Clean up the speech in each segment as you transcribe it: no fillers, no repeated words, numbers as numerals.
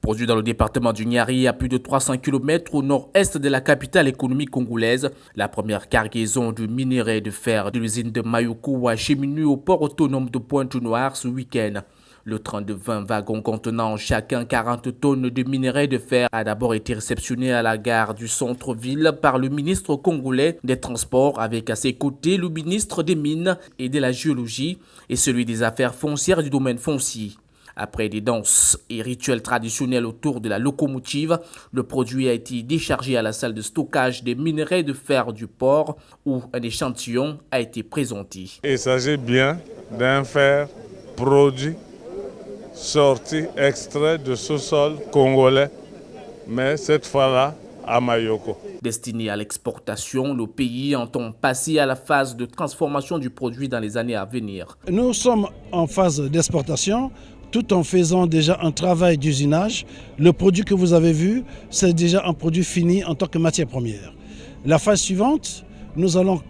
Produit dans le département du Niari, à plus de 300 km au nord-est de la capitale économique congolaise, la première cargaison de minerai de fer de l'usine de Mayoko a cheminé au port autonome de Pointe-Noire ce week-end. Le train de 20 wagons contenant chacun 40 tonnes de minerai de fer a d'abord été réceptionné à la gare du centre-ville par le ministre congolais des Transports, avec à ses côtés le ministre des Mines et de la Géologie et celui des Affaires foncières du domaine foncier. Après des danses et rituels traditionnels autour de la locomotive, le produit a été déchargé à la salle de stockage des minerais de fer du port où un échantillon a été présenté. Il s'agit bien d'un fer produit, sorti, extrait de sous-sol congolais, mais cette fois-là à Mayoko. Destiné à l'exportation, le pays entend passer à la phase de transformation du produit dans les années à venir. Nous sommes en phase d'exportation, tout en faisant déjà un travail d'usinage. Le produit que vous avez vu, c'est déjà un produit fini en tant que matière première. La phase suivante, nous allons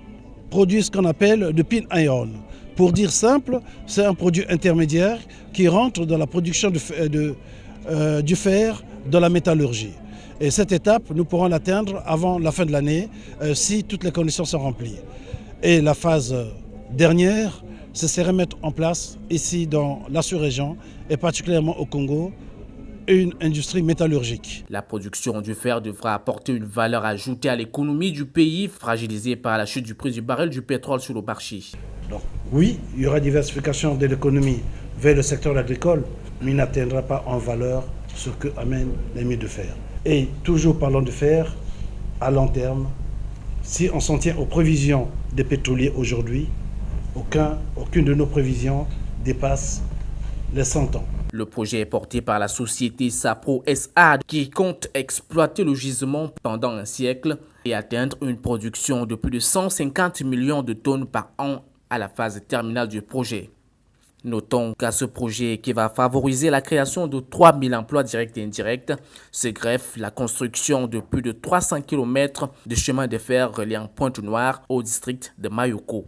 produire ce qu'on appelle le pin iron. Pour dire simple, c'est un produit intermédiaire qui rentre dans la production du fer dans la métallurgie. Et cette étape, nous pourrons l'atteindre avant la fin de l'année si toutes les conditions sont remplies. Et la phase dernière, ce serait mettre en place ici dans la sous-région et particulièrement au Congo une industrie métallurgique. La production du fer devra apporter une valeur ajoutée à l'économie du pays, fragilisée par la chute du prix du baril du pétrole sur le marché. Donc, oui, il y aura diversification de l'économie vers le secteur agricole, mais il n'atteindra pas en valeur ce que amènent les mines de fer. Et toujours parlant de fer, à long terme, si on s'en tient aux prévisions des pétroliers aujourd'hui, aucune de nos prévisions dépasse les 100 ans. Le projet est porté par la société Sapro SA qui compte exploiter le gisement pendant un siècle et atteindre une production de plus de 150 millions de tonnes par an à la phase terminale du projet. Notons qu'à ce projet qui va favoriser la création de 3000 emplois directs et indirects se greffe la construction de plus de 300 km de chemin de fer reliant Pointe-Noire au district de Mayoko.